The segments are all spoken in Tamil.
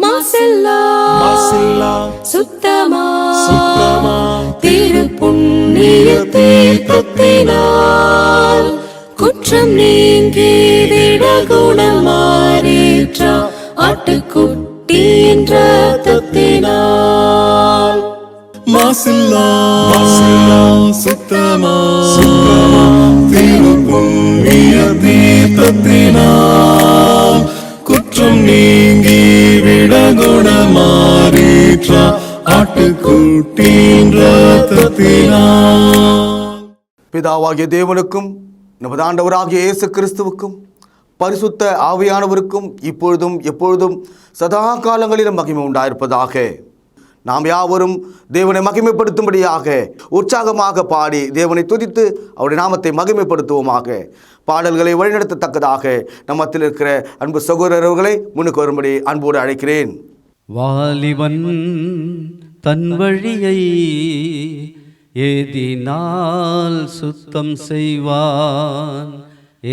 மாசில்லா சுத்தமா திருப்புண்ணிய தீர்த்தத்தினால் குற்றம் நீங்கிவிட குணமாறேற்ற ஆட்டுக்குட்டியின் இரத்தத்தினால். மாசில்லா சுத்தமா திருப்புண்ணிய தீர்த்தத்தினால் குற்றம் நீங்கி விட குணமாறேற்ற ஆட்டுக்குட்டியின் இரத்தத்தினால். பிதாவாகிய தேவனுக்கும் நமது ஆண்டவராகிய இயேசு கிறிஸ்துவுக்கும் பரிசுத்த ஆவியானவருக்கும் இப்பொழுதும் எப்பொழுதும் சதா காலங்களிலும் மகிமை உண்டாயிருப்பதாக. நாம் யாவரும் தேவனை மகிமைப்படுத்தும்படியாக உற்சாகமாக பாடி தேவனை துதித்து அவருடைய நாமத்தை மகிமைப்படுத்துவோமாக. பாடல்களை வழிநடத்தத்தக்கதாக நம்மத்தில் இருக்கிற அன்பு சகோதரர்களை முன்னுக்கு வரும்படி அன்போடு அழைக்கிறேன். வாலிபன் தன் வழியை ஏதினால் சுத்தம் செய்வான்,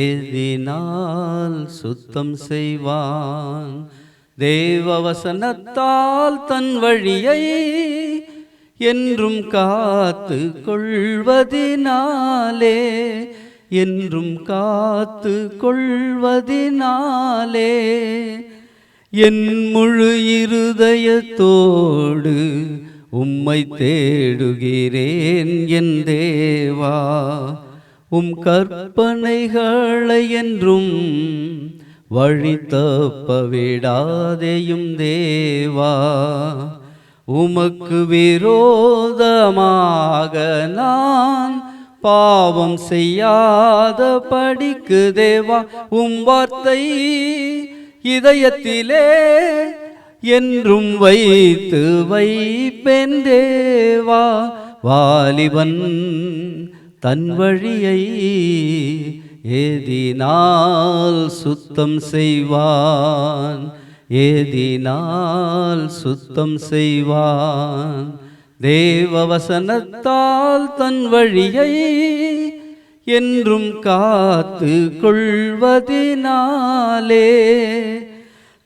ஏதினால் சுத்தம் செய்வான். தேவவசனத்தால் தன் வழியை என்றும் காத்து கொள்வதினாலே, என்றும் காத்து கொள்வதினாலே என் முழு இருதயத்தோடு உம்மை தேடுகிறேன் என் தேவா. உம் கற்பனைகளை என்றும் வழி தப்ப விடாதேயும் தேவா. உமக்கு விரோதமாக நான் பாவம் செய்யாத படிக்கு தேவா. உம் வார்த்தை இதயத்திலே என்றும் வைத்து வைப்பேன் தேவா. வாலிபன் தன் வழியை ஏதினால் சுத்தம் செய்வான், ஏதினால் சுத்தம் செய்வான். தேவவசனத்தால் தன் வழியை என்றும் காத்து கொள்வதினாலே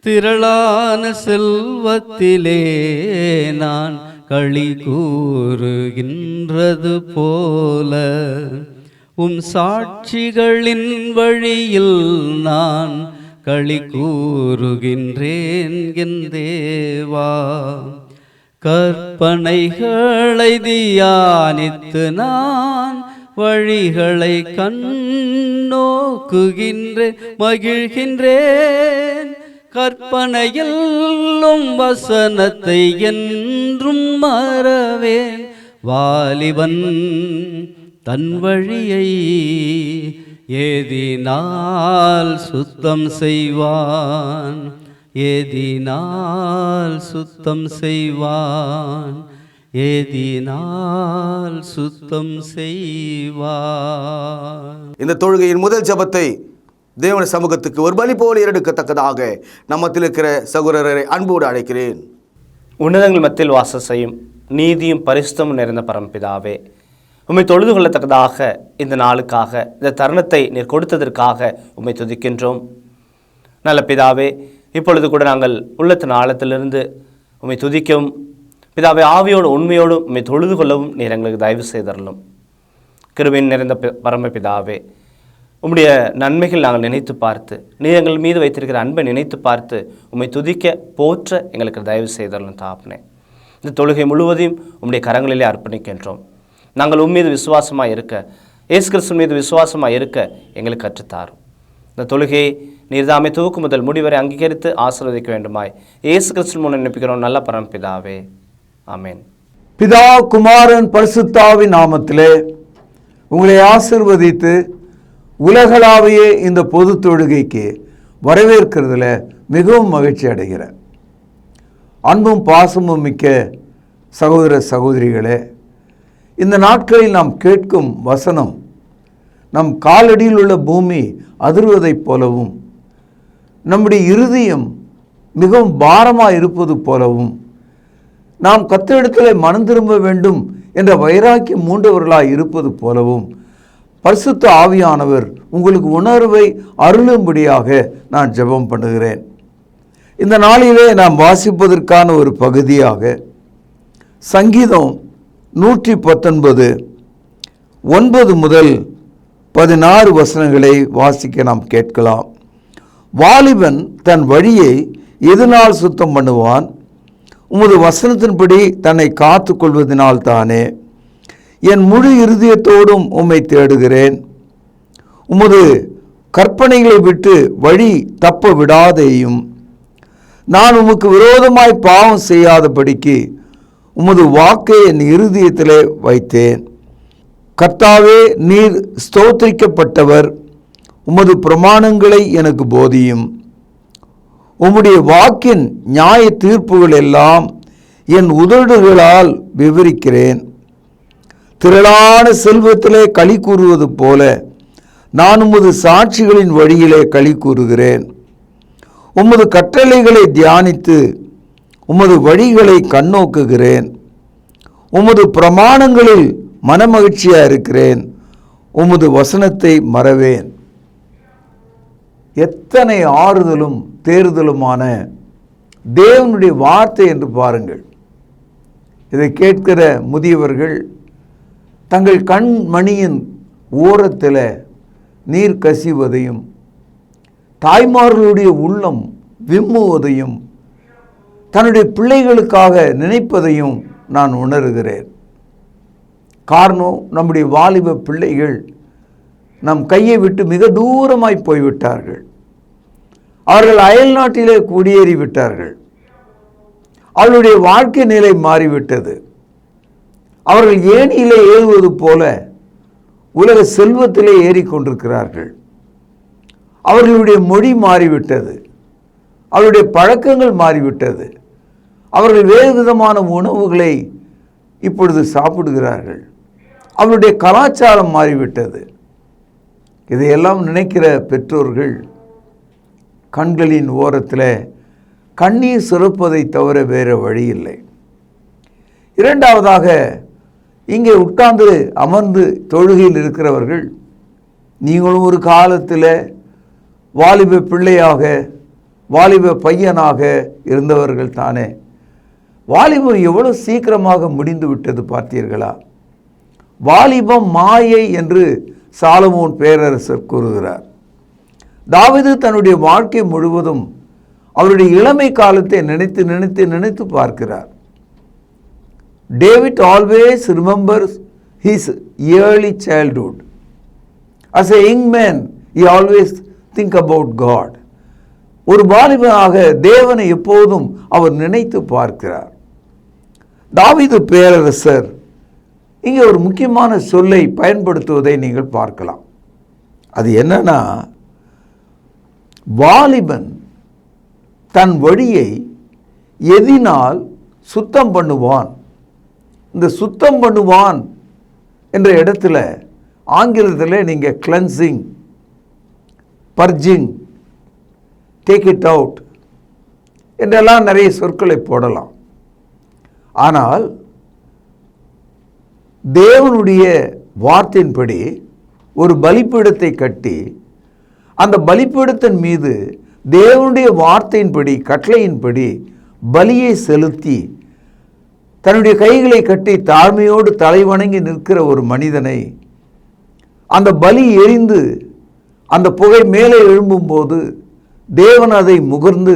திரளான செல்வத்திலே நான் களி கூறுகின்றது போல உம் சாட்சிகளின் வழியில் நான் களி கூறுகின்றேன் என் தேவா. கற்பனைகளை தியானித்து நான் வழிகளை கண்ணோக்குகின்றேன், மகிழ்கின்றேன். கற்பனையிலும் வசனத்தை என்றும் மறவேன். வாலிபன் தன் வழியை ஏதினால் சுத்தம் செய்வான், ஏதினால் சுத்தம் செய்வான், ஏதினால் சுத்தம் செய்வான். இந்த தொழுகையின் முதல் ஜெபத்தை தேவன சமூகத்துக்கு ஒரு பலி போல ஏறெடுக்கத்தக்கதாக நம்மத்தில் இருக்கிற சகோதரரை அன்போடு அழைக்கிறேன். உன்னதங்கள் மத்தியில் வாசம் செய்யும் நீதியும் பரிசுத்தமும் நிறைந்த பரமபிதாவே, உம்மை தொழுது கொள்ளத்தக்கதாக இந்த நாளுக்காக, இந்த தருணத்தை நீர் கொடுத்ததற்காக உம்மை துதிக்கின்றோம். நல்ல பிதாவே, இப்பொழுது கூட நாங்கள் உள்ளத்தின் ஆழத்திலிருந்து உம்மை துதிக்கவும் பிதாவே, ஆவியோடு உண்மையோடு உம்மை தொழுது கொள்ளவும் நீர் எங்களுக்கு தயவு செய்தரலும். கிருபையின் நிறைந்த பரமபிதாவே, உம்முடைய நன்மைகள் நாங்கள் நினைத்து பார்த்து, நீர் எங்கள் மீது வைத்திருக்கிற அன்பை நினைத்து பார்த்து உம்மை துதிக்க போற்ற எங்களுக்கு தயவு செய்தரலும் தாப்பனே. இந்த தொழுகை முழுவதையும் உம்முடைய கரங்களிலே அர்ப்பணிக்கின்றோம். நாங்கள் உம்மீது விசுவாசமாக இருக்க, இயேசு கிறிஸ்து மீது விசுவாசமாக இருக்க எங்களுக்கு கற்றுத்தாரும். இந்த தொழுகையை நீர்தாமே துவக்கு முதல் முடிவரை அங்கீகரித்து ஆசீர்வதிக்க வேண்டுமாய் இயேசு கிறிஸ்து முன் நினைப்பிக்கிறோம் நல்ல பரமபிதாவே, ஆமேன். பிதா குமாரன் பரிசுத்தாவின் நாமத்திலே உங்களை ஆசீர்வதித்து உலகளாவிய இந்த பொது தொழுகைக்கு வரவேற்கிறதுல மிகவும் மகிழ்ச்சி அடைகிறேன். அன்பும் பாசமும் மிக்க சகோதர சகோதரிகளே, இந்த நாட்களில் நாம் கேட்கும் வசனம் நம் காலடியில் உள்ள பூமி அதிர்வதைப் போலவும், நம்முடைய இருதயம் மிகவும் பாரமாக இருப்பது போலவும், நாம் கர்த்தரிடத்தில் மனம் திரும்ப வேண்டும் என்ற வைராக்கியம் மூண்டவர்களாய் இருப்பது போலவும் பரிசுத்த ஆவியானவர் உங்களுக்கு உணர்வை அருளும்படியாக நான் ஜெபம் பண்ணுகிறேன். இந்த நாளிலே நாம் வாசிப்பதற்கான ஒரு பகுதியாக சங்கீதம் 119 9 முதல் 16 வசனங்களை வாசிக்க நாம் கேட்கலாம். வாலிபன் தன் வழியை எதனால் சுத்தம் பண்ணுவான்? உமது வசனத்தின்படி தன்னை காத்து கொள்வதனால் தானே. என் முழு இருதயத்தோடும் உம்மை தேடுகிறேன். உமது கற்பனைகளை விட்டு வழி தப்ப விடாதேயும். நான் உமக்கு விரோதமாய் பாவம் செய்யாதபடிக்கு உமது வாக்கை என் இருதயத்திலே வைத்தேன். கர்த்தாவே, நீர் ஸ்தோத்திரிக்கப்பட்டவர். உமது பிரமாணங்களை எனக்கு போதியும். உம்முடைய வாக்கின் நியாய தீர்ப்புகள் எல்லாம் என் உதடுகளால் விவரிக்கிறேன். திரளான செல்வத்திலே களி கூறுவது போல நான் உமது சாட்சிகளின் வழியிலே களி கூறுகிறேன். உமது கட்டளைகளை தியானித்து உமது வழிகளை கண்ணோக்குகிறேன். உமது பிரமாணங்களில் மனமகிழ்ச்சியாக இருக்கிறேன். உமது வசனத்தை மறவேன். எத்தனை ஆறுதலும் தேறுதலுமான தேவனுடைய வார்த்தை என்று பாருங்கள். இதை கேட்கிற முதியவர்கள் தங்கள் கண்மணியின் ஓரத்தில் நீர் கசிவதையும் தாய்மார்களுடைய உள்ளம் விம்முவதையும் தன்னுடைய பிள்ளைகளுக்காக நினைப்பதையும் நான் உணர்கிறேன். காரணம், நம்முடைய வாலிப பிள்ளைகள் நம் கையை விட்டு மிக தூரமாய் போய்விட்டார்கள். அவர்கள் அயல் நாட்டிலே குடியேறிவிட்டார்கள். அவர்களுடைய வாழ்க்கை நிலை மாறிவிட்டது. அவர்கள் ஏணியிலே ஏறுவது போல உலக செல்வத்திலே ஏறிக்கொண்டிருக்கிறார்கள். அவர்களுடைய மொழி மாறிவிட்டது. அவருடைய பழக்கங்கள் மாறிவிட்டது. அவர்கள் வேறு விதமான உணவுகளை இப்பொழுது சாப்பிடுகிறார்கள். அவருடைய கலாச்சாரம் மாறிவிட்டது. இதையெல்லாம் நினைக்கிற பெற்றோர்கள் கண்களின் ஓரத்தில் கண்ணீர் சுரப்பதை தவிர வேறு வழி இல்லை. இரண்டாவதாக, இங்கே உட்கார்ந்து அமர்ந்து தொழுகையில் இருக்கிறவர்கள், நீங்களும் ஒரு காலத்தில் வாலிப பிள்ளையாக வாலிப பையனாக இருந்தவர்கள் தானே. வாலிபம் எவ்வளவு சீக்கிரமாக முடிந்து விட்டது பார்த்தீர்களா? வாலிபம் மாயை என்று சாலமோன் பேரரசர் கூறுகிறார். தாவீது தன்னுடைய வாழ்க்கை முழுவதும் அவருடைய இளமை காலத்தை நினைத்து நினைத்து நினைத்து பார்க்கிறார். David always remembers his early childhood. As a young man, he always think about God. ஒரு வாலிபனாக தேவனை எப்போதும் அவர் நினைத்து பார்க்கிறார். தாவீது பேரரசர் இங்கே ஒரு முக்கியமான சொல்லை பயன்படுத்துவதை நீங்கள் பார்க்கலாம். அது என்னன்னா, வாலிபன் தன் வழியை எதினால் சுத்தம் பண்ணுவான். இந்த சுத்தம் பண்ணுவான் என்ற இடத்துல ஆங்கிலத்தில் நீங்கள் cleansing, purging, take it out என்றெல்லாம் நிறைய சொற்களை போடலாம். ஆனால் தேவனுடைய வார்த்தையின்படி ஒரு பலிபீடத்தை கட்டி அந்த பலிபீடத்தின் மீது தேவனுடைய வார்த்தையின்படி கட்டளையின்படி பலியை செலுத்தி தன்னுடைய கைகளை கட்டி தாழ்மையோடு தலை வணங்கி நிற்கிற ஒரு மனிதனை அந்த பலி எரிந்து அந்த புகை மேலே எழும்பும்போது தேவன் அதை முகர்ந்து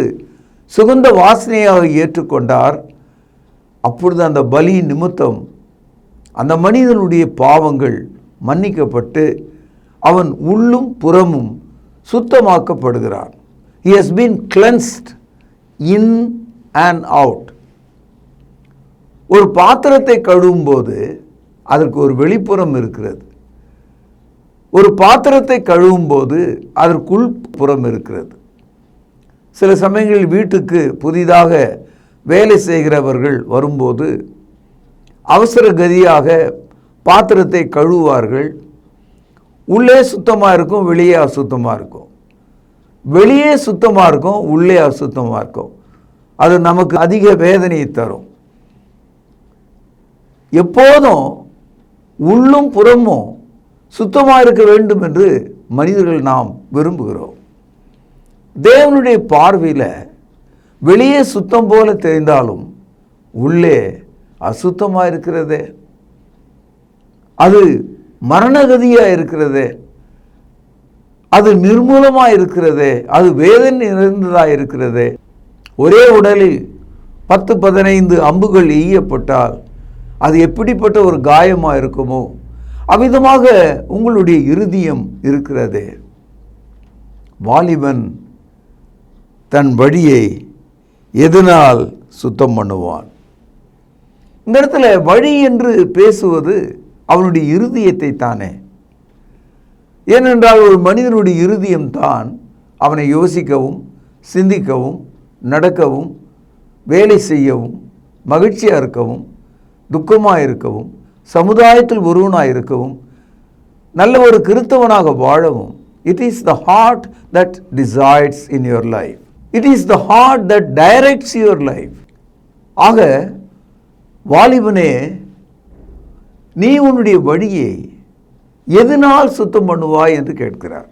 சுகந்த வாசனையாக ஏற்றுக்கொண்டார். அப்பொழுது அந்த பலி நிமித்தம் அந்த மனிதனுடைய பாவங்கள் மன்னிக்கப்பட்டு அவன் உள்ளும் புறமும் சுத்தமாக்கப்படுகிறான். He has been cleansed in and out. ஒரு பாத்திரத்தை கழுவும் போது அதற்கு ஒரு வெளிப்புறம் இருக்கிறது. ஒரு பாத்திரத்தை கழுவும் போது அதற்குள் புறம் இருக்கிறது. சில சமயங்களில் வீட்டுக்கு புதிதாக வேலை செய்கிறவர்கள் வரும்போது அவசர கதியாக பாத்திரத்தை கழுவுவார்கள். உள்ளே சுத்தமாக இருக்கும், வெளியே அசுத்தமாக இருக்கும். வெளியே சுத்தமாக இருக்கும், உள்ளே அசுத்தமாக இருக்கும். அது நமக்கு அதிக வேதனையை தரும். எப்போதும் உள்ளும் புறமும் சுத்தமாக இருக்க வேண்டும் என்று மனிதர்கள் நாம் விரும்புகிறோம். தேவனுடைய பார்வையில் வெளியே சுத்தம் போல தெரிந்தாலும் உள்ளே அசுத்தமாக இருக்கிறதே, அது மரணகதியாக இருக்கிறதே, அது நிர்மூலமாக இருக்கிறதே, அது வேதனை நிறைந்ததாக இருக்கிறதே. ஒரே உடலில் 10-15 அம்புகள் எய்யப்பட்டால் அது எப்படிப்பட்ட ஒரு காயமாக இருக்குமோ அவ்விதமாக உங்களுடைய இருதயம் இருக்கிறதே. வாலிபன் தன் வழியை எதனால் சுத்தம் பண்ணுவான்? இந்த இடத்துல வழி என்று பேசுவது அவனுடைய இருதயத்தை தானே. ஏனென்றால் ஒரு மனிதனுடைய இருதயம்தான் அவனை யோசிக்கவும், சிந்திக்கவும், நடக்கவும், வேலை செய்யவும், மகிழ்ச்சியாக இருக்கவும், துக்கமாக இருக்கவும், சமுதாயத்தில் ஒருவனாக இருக்கவும், நல்ல ஒரு கிறிஸ்தவனாக வாழவும். It is the heart that decides in your life. It is the heart that directs your life. ஆக வாலிபனே, நீ உன்னுடைய வழியை எதனால் சுத்தம் பண்ணுவாய் என்று கேட்கிறார்.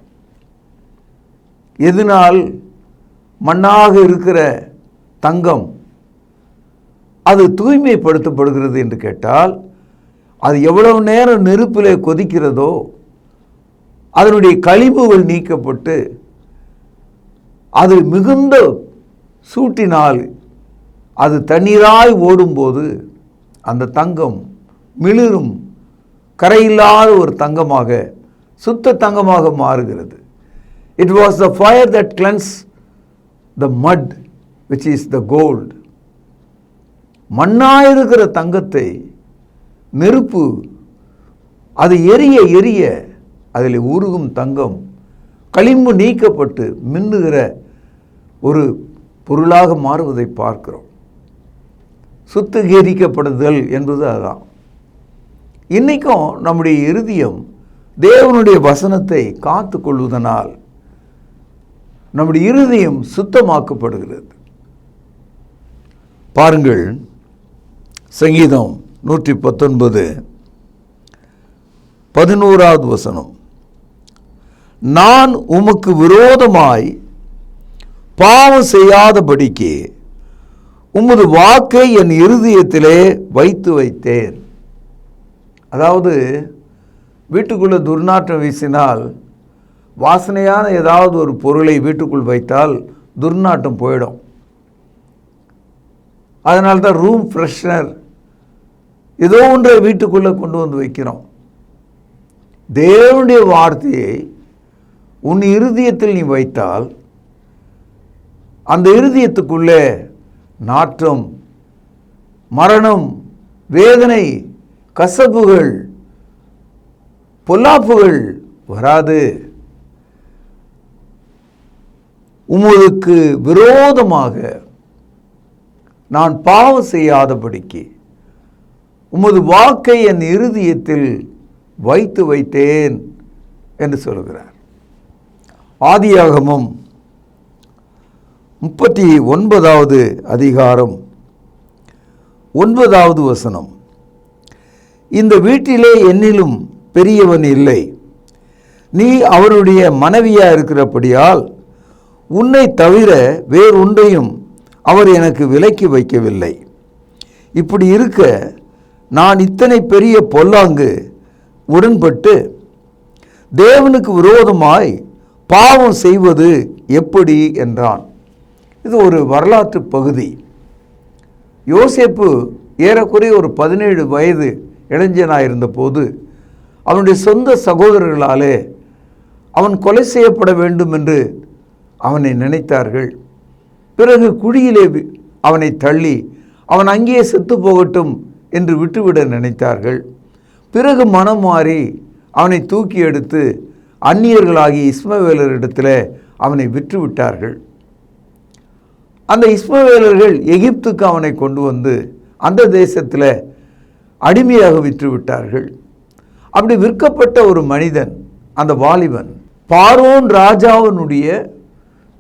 எதனால் மண்ணாக இருக்கிற தங்கம் அது தூய்மைப்படுத்தப்படுகிறது என்று கேட்டால், அது எவ்வளவு நேரம் நெருப்பிலே கொதிக்கிறதோ அதனுடைய கழிவுகள் நீக்கப்பட்டு அது மிகுந்த சூட்டினால் அது தண்ணீராய் ஓடும்போது அந்த தங்கம் மிளிரும் கரையில்லாத ஒரு தங்கமாக, சுத்த தங்கமாக மாறுகிறது. It was the fire that cleanse the mud which is the gold. மண்ணாயிருக்கிற தங்கத்தை நெருப்பு அது எரிய எரிய அதில் உருகும் தங்கம் களிம்பு நீக்கப்பட்டு மின்னுகிற ஒரு பொருளாக மாறுவதை பார்க்கிறோம். சுத்திகரிக்கப்படுதல் என்பது அதுதான். இன்றைக்கும் நம்முடைய இருதயம் தேவனுடைய வசனத்தை காத்து கொள்வதனால் நம்முடைய இருதயம் சுத்தமாக்கப்படுகிறது. பாருங்கள், சங்கீதம் 119:11 வசனம். நான் உமக்கு விரோதமாய் பாவம் செய்யாதபடிக்கு உமது வாக்கை என் இருதயத்திலே வைத்து வைத்தேன். அதாவது வீட்டுக்குள்ளே துர்நாற்றம் வீசினால், வாசனையான ஏதாவது ஒரு பொருளை வீட்டுக்குள் வைத்தால் துர்நாற்றம் போயிடும். அதனால்தான் ரூம் ஃப்ரெஷ்னர் ஏதோ ஒன்றை வீட்டுக்குள்ளே கொண்டு வந்து வைக்கிறோம். தேவனுடைய வார்த்தையை உன் இருதயத்தில் நீ வைத்தால் அந்த இருதயத்துக்குள்ளே நாற்றம், மரணம், வேதனை, கசப்புகள், பொல்லாப்புகள் வராது. உமக்கு விரோதமாக நான் பாவம் செய்யாதபடிக்கு உமது வாக்கை என் இருதயத்தில் வைத்து வைத்தேன் என்று சொல்கிறார். ஆதியாகமம் 39வது அதிகாரம் 9வது வசனம். இந்த வீட்டிலே என்னிலும் பெரியவன் இல்லை, நீ அவருடைய மனைவியாக இருக்கிறபடியால் உன்னை தவிர வேறொன்றையும் அவர் எனக்கு விலக்கி வைக்கவில்லை. இப்படி இருக்க நான் இத்தனை பெரிய பொல்லாங்கு உடன்பட்டு தேவனுக்கு விரோதமாய் பாவம் செய்வது எப்படி என்றான். இது ஒரு வரலாற்று பகுதி. யோசேப்பு ஏறக்குறைய ஒரு 17 வயது இளைஞனாக இருந்தபோது அவனுடைய சொந்த சகோதரர்களாலே அவன் கொலை செய்யப்பட வேண்டும் என்று அவனை நினைத்தார்கள். பிறகு குழியிலே அவனை தள்ளி அவன் அங்கேயே செத்து போகட்டும் என்று விட்டுவிட நினைத்தார்கள். பிறகு மனம் மாறி அவனை தூக்கி எடுத்து அந்நியர்களாகி இஸ்மவேலரிடத்தில் அவனை விற்றுவிட்டார்கள். அந்த இஸ்மவேலர்கள் எகிப்துக்கு அவனை கொண்டு வந்து அந்த தேசத்தில் அடிமையாக விற்றுவிட்டார்கள். அப்படி விற்கப்பட்ட ஒரு மனிதன், அந்த வாலிபன், பார்வோன் ராஜாவினுடைய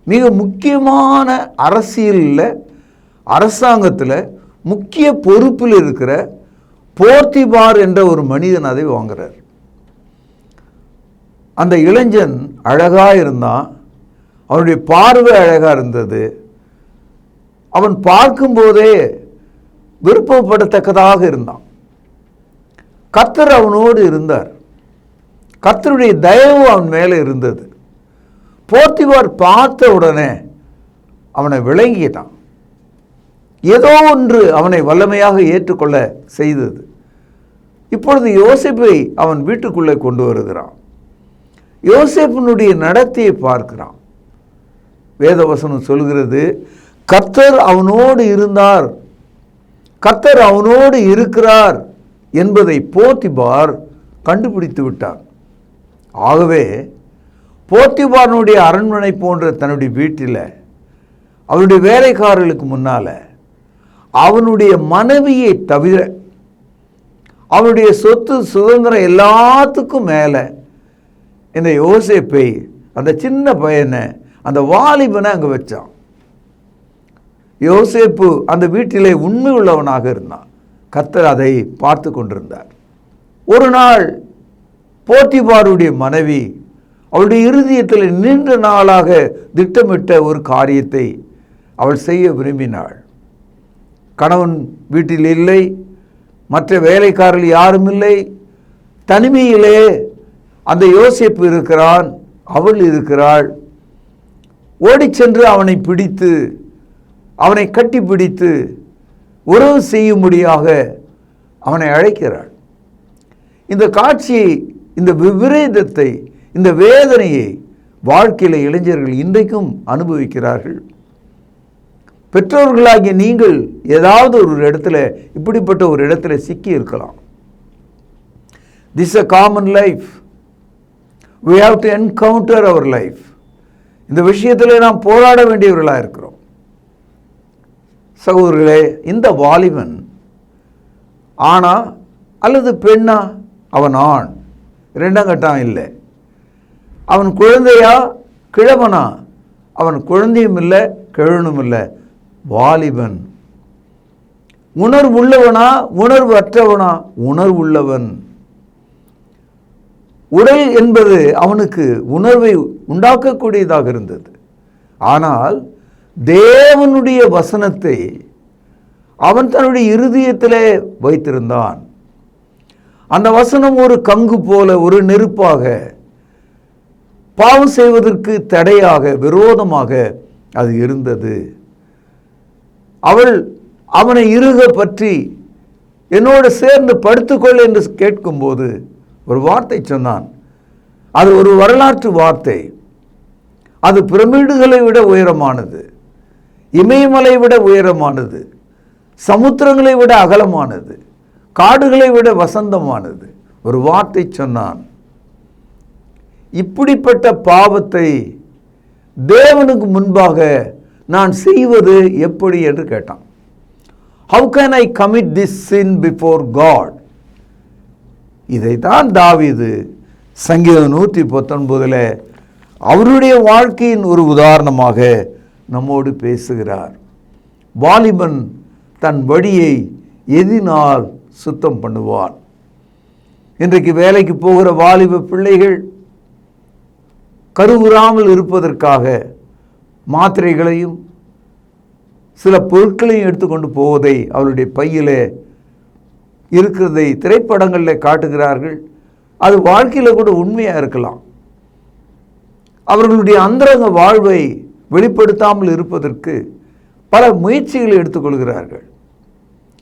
மிக முக்கியமான அரசியலில், அரசாங்கத்தில் முக்கிய பொறுப்பில் இருக்கிற போர்த்திபார் என்ற ஒரு மனிதன் அதை வாங்குறார். அந்த இளைஞன் அழகாக இருந்தான், அவனுடைய பார்வை அழகாக இருந்தது, அவன் பார்க்கும்போதே விருப்பப்படத்தக்கதாக இருந்தான். கர்த்தர் அவனோடு இருந்தார். கர்த்தருடைய தயவு அவன் மேலே இருந்தது. போத்திபார் பார்த்த உடனே அவனை விளங்கிட்டான். ஏதோ ஒன்று அவனை வல்லமையாக ஏற்றுக்கொள்ள செய்தது. இப்பொழுது யோசேப்பை அவன் வீட்டுக்குள்ளே கொண்டு வருகிறான். யோசேப்பினுடைய நடத்தையை பார்க்கிறான். வேதவசனம் சொல்கிறது, கர்த்தர் அவனோடு இருந்தார், கர்த்தர் அவனோடு இருக்கிறார் என்பதை போத்திபார் கண்டுபிடித்து விட்டார். ஆகவே போத்திபாரனுடைய அரண்மனை போன்ற தன்னுடைய வீட்டில் அவனுடைய வேலைக்காரர்களுக்கு முன்னால் அவனுடைய மனைவியை தவிர அவனுடைய சொத்து சுதந்திரம் எல்லாத்துக்கும் மேலே இந்த யோசேப்பை, அந்த சின்ன பையனை, அந்த வாலிபனை அங்கே வச்சான். யோசேப்பு அந்த வீட்டிலே உண்மை உள்ளவனாக இருந்தான். கர்த்தர் அதை பார்த்து கொண்டிருந்தார். ஒரு நாள் போத்திபாருடைய மனைவி அவளுடைய இருதயத்தில் நீண்ட நாளாக திட்டமிட்ட ஒரு காரியத்தை அவள் செய்ய விரும்பினாள். கணவன் வீட்டில் இல்லை, மற்ற வேலைக்காரர்கள் யாரும் இல்லை, தனிமையிலே அந்த யோசேப்பு இருக்கிறான், அவள் இருக்கிறாள். ஓடிச் சென்று அவனை பிடித்து, அவனை கட்டி பிடித்து உறவு செய்யும்படியாக அவனை அழைக்கிறாள். இந்த காட்சியை, இந்த விபரீதத்தை, இந்த வேதனையை வாழ்க்கையில் இளைஞர்கள் இன்றைக்கும் அனுபவிக்கிறார்கள். பெற்றோர்களாகிய நீங்கள் ஏதாவது ஒரு இடத்துல, இப்படிப்பட்ட ஒரு இடத்துல சிக்கி இருக்கலாம். This a common life. We have to encounter our life. இந்த விஷயத்தில் நாம் போராட வேண்டியவர்களாக இருக்கிறோம். சகோதரர்களே, இந்த வாலிபன் ஆணா அல்லது பெண்ணா? அவன் ஆண், இரண்டாம் கட்டம் இல்லை. அவன் குழந்தையா கிழவனா? அவன் குழந்தையும் இல்லை கிழவனும் இல்லை, வாலிபன். உணர்வுள்ளவனா உணர்வு அற்றவனா? உணர்வுள்ளவன். உடல் என்பது அவனுக்கு உணர்வை உண்டாக்கக்கூடியதாக இருந்தது. ஆனால் தேவனுடைய வசனத்தை அவன் தன்னுடைய இருதயத்திலே வைத்திருந்தான். அந்த வசனம் ஒரு கங்கு போல, ஒரு நெருப்பாக, பாவம் செய்வதற்கு தடையாக, விரோதமாக அது இருந்தது. அவள் அவனை இறுக பற்றி என்னோடு சேர்ந்து படுத்துக்கொள் என்று கேட்கும்போது ஒரு வார்த்தை சொன்னான். அது ஒரு வரலாற்று வார்த்தை. அது பிரமிடுகளை விட உயரமானது, இமயமலை விட உயரமானது, சமுத்திரங்களை விட அகலமானது, காடுகளை விட வசந்தமானது. ஒரு வார்த்தை சொன்னான். இப்படிப்பட்ட பாவத்தை தேவனுக்கு முன்பாக நான் செய்வது எப்படி என்று கேட்டான். How can I commit this sin before God? இதைத்தான் தாவீது சங்கீதம் 119 அவருடைய வாழ்க்கையின் ஒரு உதாரணமாக நம்மோடு பேசுகிறார். வாலிபன் தன் வழியை எதினால் சுத்தம் பண்ணுவான். இன்றைக்கு வேலைக்கு போகிற வாலிப பிள்ளைகள் கருவுறாமல் இருப்பதற்காக மாத்திரைகளையும் சில பொருட்களையும் எடுத்துக்கொண்டு போவதை, அவருடைய பையிலே இருக்கிறதை திரைப்படங்களில் காட்டுகிறார்கள். அது வாழ்க்கையில் கூட உண்மையாக இருக்கலாம். அவர்களுடைய அந்தரங்க வாழ்வை வெளிப்படுத்தாமல் இருப்பதற்கு பல முயற்சிகளை எடுத்துக்கொள்கிறார்கள்.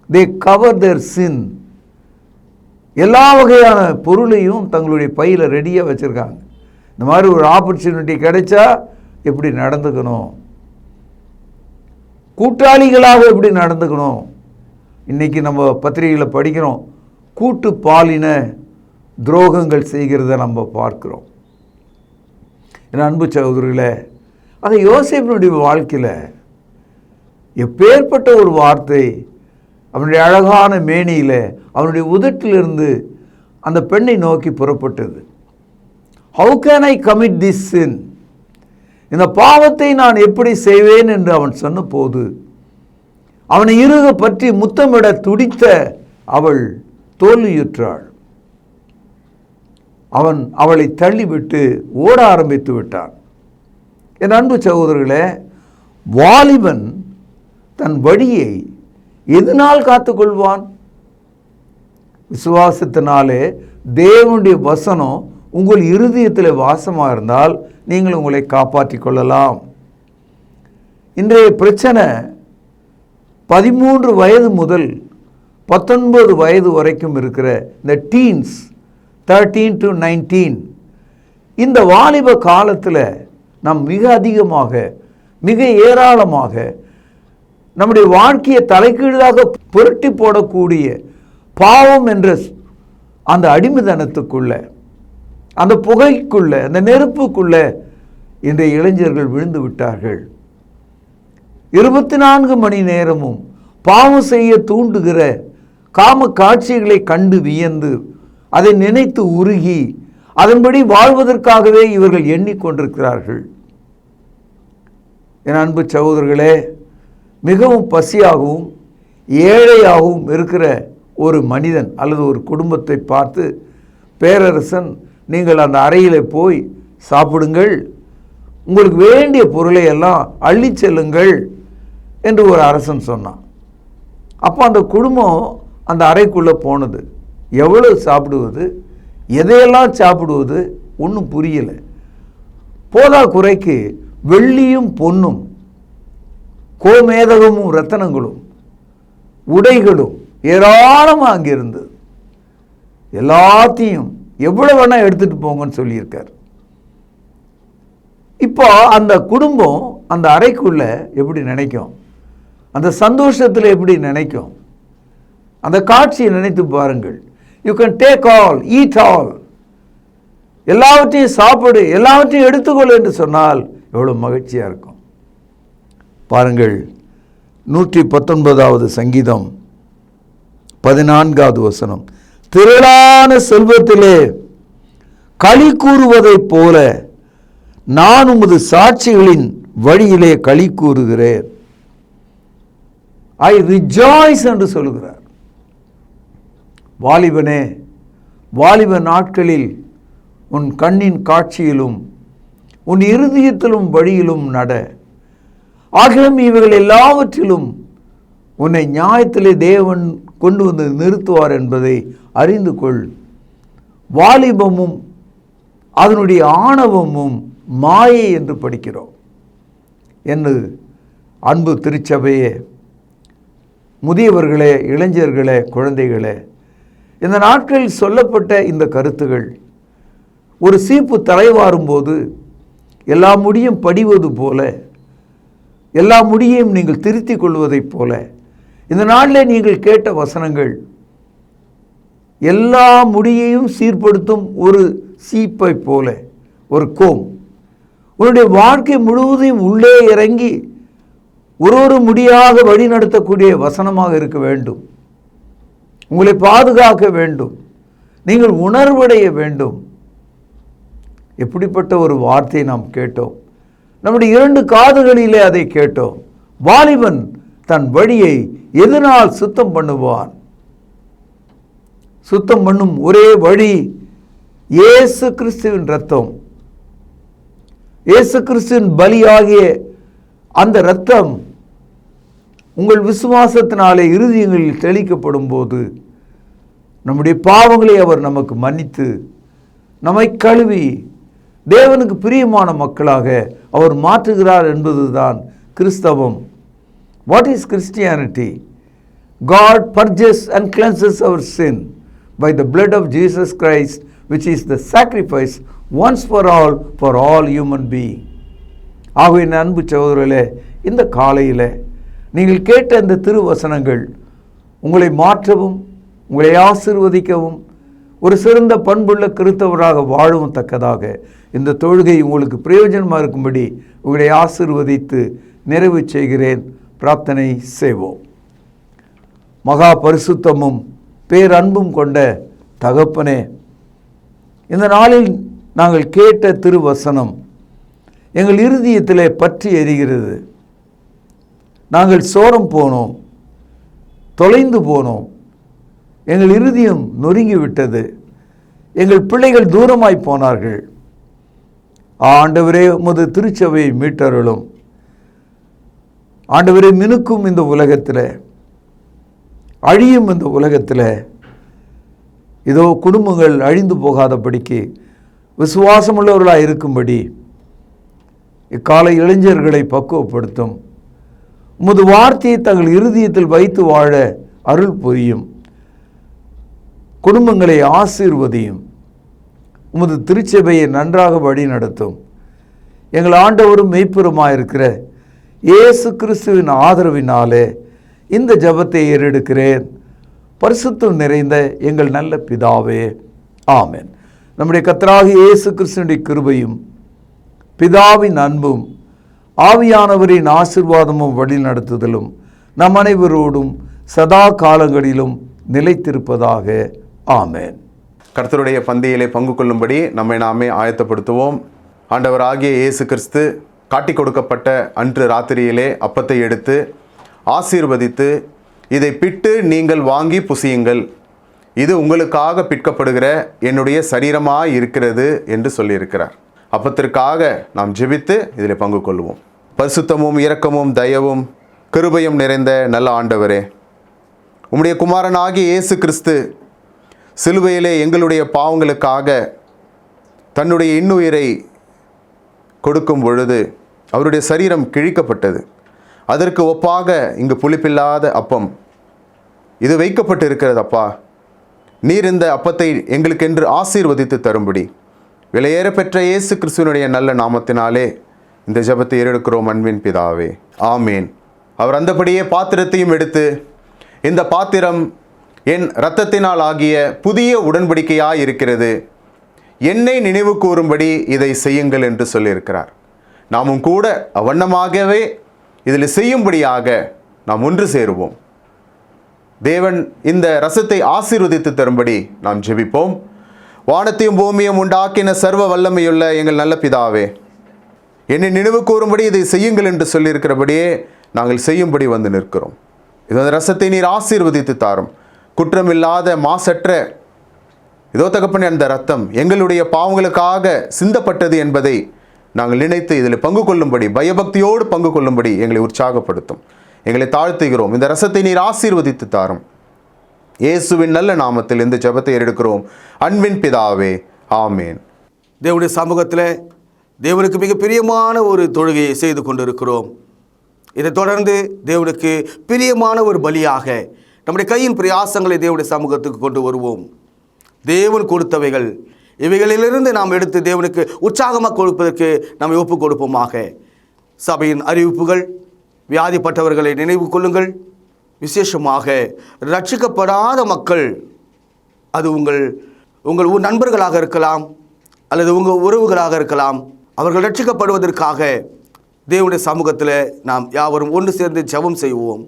they cover their sin. எல்லா வகையான பொருளையும் தங்களுடைய பையில் ரெடியாக வச்சுருக்காங்க. இந்த மாதிரி ஒரு ஆப்பர்ச்சுனிட்டி கிடைச்சா எப்படி நடந்துக்கணும், கூட்டாளிகளாக எப்படி நடந்துக்கணும். இன்றைக்கி நம்ம பத்திரிகையில் படிக்கிறோம், கூட்டு பாலின துரோகங்கள் செய்கிறத நம்ம பார்க்கிறோம். என் அன்பு சகோதரர்களே, அந்த யோசேப்பினுடைய வாழ்க்கையில் எப்பேற்பட்ட ஒரு வார்த்தை அவனுடைய அழகான மேனியில், அவனுடைய உதட்டிலிருந்து அந்த பெண்ணை நோக்கி புறப்பட்டது. How can I commit this sin? இந்த பாவத்தை நான் எப்படி செய்வேன் என்று அவன் சொன்ன போது அவனை இறுக பற்றி முத்தமிட துடித்த அவள் தோல்வியுற்றாள். அவன் அவளை தள்ளிவிட்டு ஓட ஆரம்பித்து விட்டான். என் அன்பு சகோதரர்களே, வாலிபன் தன் வழியை எதனால் காத்துக்கொள்வான்? விசுவாசத்தினாலே தேவனுடைய வசனம் உங்கள் இருதயத்தில் வாசமாக இருந்தால் நீங்கள் உங்களை காப்பாற்றிக் கொள்ளலாம். இன்றைய பிரச்சனை 13 வயது முதல் 19 வயது வரைக்கும் இருக்கிற இந்த டீன்ஸ், 13 to 19, இந்த வாலிப காலத்தில் நாம் மிக அதிகமாக, மிக ஏராளமாக நம்முடைய வாழ்க்கையை தலைகீழாக புரட்டி போடக்கூடிய பாவம் என்ற அந்த அடிமைத்தனத்துக்குள்ள, அந்த புகைக்குள்ள, அந்த நெருப்புக்குள்ள இன்றைய இளைஞர்கள் விழுந்து விட்டார்கள். 24 மணி நேரமும் பாவம் செய்ய தூண்டுகிற காம காட்சிகளை கண்டு வியந்து அதை நினைத்து உருகி அதன்படி வாழ்வதற்காகவே இவர்கள் எண்ணிக்கொண்டிருக்கிறார்கள். என் அன்பு சகோதரர்களே, மிகவும் பசியாகவும் ஏழையாகவும் இருக்கிற ஒரு மனிதன் அல்லது ஒரு குடும்பத்தை பார்த்து, பேரரசன், நீங்கள் அந்த அறையில் போய் சாப்பிடுங்கள், உங்களுக்கு வேண்டிய பொருளை எல்லாம் அள்ளி செல்லுங்கள் என்று ஒரு அரசன் சொன்னான். அப்போ அந்த குடும்பம் அந்த அறைக்குள்ளே போனது. எவ்வளவு சாப்பிடுவது, எதையெல்லாம் சாப்பிடுவது ஒன்றும் புரியலை. போதா குறைக்கு வெள்ளியும் பொன்னும் கோமேதகமும் ரத்தனங்களும் உடைகளும் ஏராளமாக அங்கே இருந்தது. எல்லாத்தையும் எவ்வளோ வேணால் எடுத்துகிட்டு போங்கன்னு சொல்லியிருக்கார். இப்போ அந்த குடும்பம் அந்த அறைக்குள்ள எப்படி நினைக்கும்? அந்த சந்தோஷத்தில் எப்படி நினைக்கும்? அந்த காட்சியை நினைத்து பாருங்கள். You can take all, eat all, எல்லாவற்றையும் சாப்பிடு, எல்லாவற்றையும் எடுத்துக்கொள் என்று சொன்னால் எவ்வளோ மகிழ்ச்சியாக இருக்கும் பாருங்கள். 119வது சங்கீதம் 14வது வசனம், திரளான செல்வத்திலே களி கூறுவதைப் போல நான் உமது சாட்சிகளின் வழியிலே களி கூறுகிறேன். ஐ ரிஜாய்ஸ் என்று சொல்லுகிறார். வாலிபனே, வாலிப நாட்களில் உன் கண்ணின் காட்சியிலும் உன் இருதயத்திலும் வழியிலும் நட. ஆகிலும் இவைகள் எல்லாவற்றிலும் உன்னை நியாயத்திலே தேவன் கொண்டு வந்து நிறுத்துவார் என்பதை அறிந்து கொள். வாலிபமும் அதனுடைய ஆணவமும் மாயை என்று படிக்கிறோம். என்று அன்பு திருச்சபையே, முதியவர்களே, இளைஞர்களே, குழந்தைகளே, இந்த நாட்களில் சொல்லப்பட்ட இந்த கருத்துகள் ஒரு சீப்பு தலைவாரும்போது எல்லா முடியும் படிவது போல, எல்லா முடியையும் நீங்கள் திருத்திக் கொள்வதைப் போல, இந்த நாளில் நீங்கள் கேட்ட வசனங்கள் எல்லா முடியையும் சீர்படுத்தும் ஒரு சீப்பை போல, ஒரு கோம் உன்னுடைய வாழ்க்கை முழுவதையும் உள்ளே இறங்கி ஒரு முடியாக வழி நடத்தக்கூடிய வசனமாக இருக்க வேண்டும். உங்களை பாதுகாக்க வேண்டும். நீங்கள் உணர்வடைய வேண்டும். எப்படிப்பட்ட ஒரு வார்த்தையை நாம் கேட்டோம். நம்முடைய 2 காதுகளிலே அதை கேட்டோம். வாலிபன் தன் வழியை எதனால் சுத்தம் பண்ணுவான்? சுத்தம் பண்ணும் ஒரே வழி இயேசு கிறிஸ்துவின் இரத்தம். இயேசு கிறிஸ்துவின் பலியாகிய அந்த இரத்தம் உங்கள் விசுவாசத்தினாலே இருதயங்களில் தெளிக்கப்படும் போது நம்முடைய பாவங்களை அவர் நமக்கு மன்னித்து நம்மை கழுவி தேவனுக்கு பிரியமான மக்களாக அவர் மாற்றுகிறார் என்பதுதான் கிறிஸ்தவம். What is Christianity? God purges and cleanses our sin by the blood of Jesus Christ, which is the sacrifice once for all human beings. ஆகவே அன்பு சகோதரர்களே, இந்த காலையில் நீங்கள் கேட்ட இந்த திருவசனங்கள் உங்களை மாற்றவும், உங்களை ஆசீர்வதிக்கவும், ஒரு சிறந்த பண்புள்ள கிறிஸ்தவராக வாழவும் தக்கதாக இந்த தொழுகை உங்களுக்கு பிரயோஜனமாக இருக்கும்படி உங்களை ஆசீர்வதித்து நிறைவு செய்கிறேன். பிரார்த்தனை செய்வோம். மகா பரிசுத்தமும் பேரன்பும் கொண்ட தகப்பனே, இந்த நாளில் நாங்கள் கேட்ட திருவசனம் எங்கள் இருதயத்திலே பற்றி எரிகிறது. நாங்கள் சோரம் போனோம், தொலைந்து போனோம், எங்கள் இருதயம் நொறுங்கிவிட்டது, எங்கள் பிள்ளைகள் தூரமாய் போனார்கள். ஆண்டவரே, உமது திருச்சபையை மீட்டருளும். ஆண்டவரே, மினுக்கும் இந்த உலகத்தில், அழியும் இந்த உலகத்தில் இதோ குடும்பங்கள் அழிந்து போகாதபடிக்கு விசுவாசமுள்ளவர்களாக இருக்கும்படி இக்கால இளைஞர்களை பக்குவப்படுத்தும். உமது வார்த்தையை தங்கள் இருதயத்தில் வைத்து வாழ அருள் புரியும். குடும்பங்களை ஆசீர்வதியும். உமது திருச்சபையை நன்றாக வழி நடத்தும். எங்கள் ஆண்டவரும் மெய்ப்பெருமாயிருக்கிற இயேசு கிறிஸ்துவின் ஆதரவினாலே இந்த ஜெபத்தை ஏறெடுக்கிறேன். பரிசுத்தம் நிறைந்த எங்கள் நல்ல பிதாவே, ஆமென். நம்முடைய கர்த்தராகிய இயேசு கிறிஸ்துவினுடைய கிருபையும் பிதாவின் அன்பும் ஆவியானவரின் ஆசீர்வாதமும் வழி நடத்துதலும் நம் அனைவரோடும் சதா காலங்களிலும் நிலைத்திருப்பதாக. ஆமென். கர்த்தருடைய பந்தியிலே பங்கு கொள்ளும்படி நம்மை நாமே ஆயத்தப்படுத்துவோம். ஆண்டவராகிய இயேசு கிறிஸ்து காட்டி கொடுக்கப்பட்ட அன்று ராத்திரியிலே அப்பத்தை எடுத்து ஆசீர்வதித்து, இதை பிட்டு நீங்கள் வாங்கி புசியுங்கள், இது உங்களுக்காக பிற்கப்படுகிற என்னுடைய சரீரமாய் இருக்கிறது என்று சொல்லியிருக்கிறார். அப்பத்திற்காக நாம் ஜெபித்து இதில் பங்கு கொள்வோம். பரிசுத்தமும் இரக்கமும் தயவும் கிருபையும் நிறைந்த நல்ல ஆண்டவரே, உம்முடைய குமாரனாகிய இயேசு கிறிஸ்து சிலுவையிலே எங்களுடைய பாவங்களுக்காக தன்னுடைய இன்னுயிரை கொடுக்கும் பொழுது அவருடைய சரீரம் கிழிக்கப்பட்டது. அதற்கு ஒப்பாக இங்கு புளிப்பில்லாத அப்பம் இது வைக்கப்பட்டு இருக்கிறது. அப்பா, நீர் இந்த அப்பத்தை எங்களுக்கென்று ஆசீர்வதித்து தரும்படி விலையேற பெற்ற இயேசு கிறிஸ்துவனுடைய நல்ல நாமத்தினாலே இந்த ஜெபத்தை ஏறெடுக்கிறோம் அன்பின் பிதாவே, ஆமேன். அவர் அந்தபடியே பாத்திரத்தையும் எடுத்து, இந்த பாத்திரம் என் இரத்தத்தினால் ஆகிய புதிய உடன்படிக்கையாய் இருக்கிறது, என்னை நினைவு கூறும்படி இதை செய்யுங்கள் என்று சொல்லியிருக்கிறார். நாமும் கூட அவ்வண்ணமாகவே இதில் செய்யும்படியாக நாம் ஒன்று சேருவோம். தேவன் இந்த ரசத்தை ஆசீர்வதித்து தரும்படி நாம் ஜெபிப்போம். வானத்தையும் பூமியும் உண்டாக்கின சர்வ வல்லமையுள்ள எங்கள் நல்ல பிதாவே, என்னை நினைவு கூறும்படி இதை செய்யுங்கள் என்று சொல்லியிருக்கிறபடியே நாங்கள் செய்யும்படி வந்து நிற்கிறோம். இந்த ரசத்தை நீர் ஆசீர்வதித்து தாரும். குற்றமில்லாத மாசற்ற இதோ தகப்பனே, அந்த ரத்தம் எங்களுடைய பாவங்களுக்காக சிந்தப்பட்டது என்பதை நாங்கள் நினைத்து இதில் பங்கு கொள்ளும்படி, பயபக்தியோடு பங்கு கொள்ளும்படி எங்களை உற்சாகப்படுத்தும். எங்களை தாழ்த்துகிறோம். இந்த ரசத்தை நீர் ஆசீர்வதித்து தாரும். இயேசுவின் நல்ல நாமத்தில் இந்த ஜெபத்தை ஏறெடுக்கிறோம் அன்பின் பிதாவே, ஆமேன். தேவனுடைய சமூகத்தில் தேவனுக்கு மிக பிரியமான ஒரு தொழுகையை செய்து கொண்டிருக்கிறோம். இதை தொடர்ந்து தேவனுக்கு பிரியமான ஒரு பலியாக நம்முடைய கையின் பிரயாசங்களை தேவனுடைய சமூகத்துக்கு கொண்டு வருவோம். தேவன் கொடுத்தவைகள், இவைகளிலிருந்து நாம் எடுத்து தேவனுக்கு உற்சாகமாக கொடுப்பதற்கு நம்மை ஒப்புக் கொடுப்போமாக. சபையின் அறிவிப்புகள், வியாதிப்பட்டவர்களை நினைவு கொள்ளுங்கள். விசேஷமாக ரட்சிக்கப்படாத மக்கள், அது உங்கள் நண்பர்களாக இருக்கலாம் அல்லது உங்கள் உறவுகளாக இருக்கலாம், அவர்கள் ரட்சிக்கப்படுவதற்காக தேவனுடைய சமூகத்தில் நாம் யாவரும் ஒன்று சேர்ந்து ஜெபம் செய்வோம்.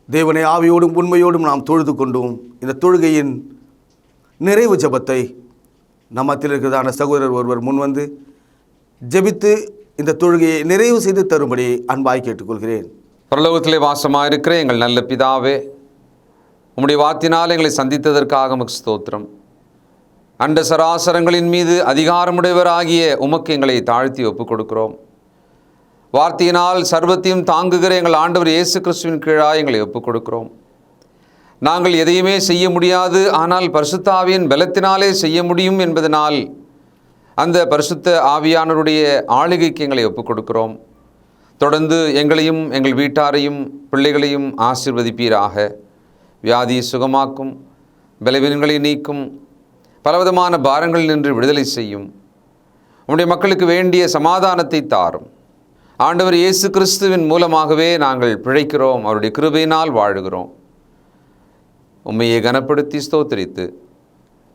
தேவனை ஆவியோடும் உண்மையோடும் நாம் தொழுது கொண்டோம். இந்த தொழுகையின் நிறைவு ஜெபத்தை நம் மத்தியில் இருக்கிறதான சகோதரர் ஒருவர் முன்வந்து ஜெபித்து இந்த தொழுகையை நிறைவு செய்து தரும்படி அன்பாய் கேட்டுக்கொள்கிறேன். பரலோகத்திலே வாசமாக இருக்கிற எங்கள் நல்ல பிதாவே, உம்முடைய வார்த்தையினால் எங்களை சந்தித்ததற்காக உமக்கு ஸ்தோத்திரம். அண்ட சராசரங்களின் மீது அதிகாரமுடையவராகிய உமக்கு எங்களை தாழ்த்தி ஒப்புக் கொடுக்கிறோம். வார்த்தையினால் சர்வத்தையும் தாங்குகிற எங்கள் ஆண்டவர் இயேசு கிறிஸ்துவின் கீழாக எங்களை ஒப்புக் கொடுக்கிறோம். நாங்கள் எதையுமே செய்ய முடியாது, ஆனால் பரிசுத்த ஆவியின் பலத்தினாலே செய்ய முடியும் என்பதனால் அந்த பரிசுத்த ஆவியானவருடைய ஆளுகைக்கு எங்களை ஒப்புக் கொடுக்கிறோம். தொடர்ந்து எங்களையும் எங்கள் வீட்டாரையும் பிள்ளைகளையும் ஆசீர்வதிப்பீராக. வியாதியை சுகமாக்கும், பலவீனங்களை நீக்கும், பலவிதமான பாரங்களில் நின்று விடுதலை செய்யும். உம்முடைய மக்களுக்கு வேண்டிய சமாதானத்தை தாரும். ஆண்டவர் இயேசு கிறிஸ்துவின் மூலமாகவே நாங்கள் பிழைக்கிறோம், அவருடைய கிருபையினால் வாழுகிறோம். உம்மையை கனப்படுத்தி ஸ்தோத்திரித்து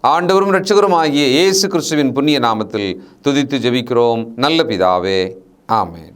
ஆண்டவரும் இரட்சகரும் ஆகிய இயேசு கிறிஸ்துவின் புண்ணிய நாமத்தில் துதித்து ஜெபிக்கிறோம் நல்ல பிதாவே, ஆமென்.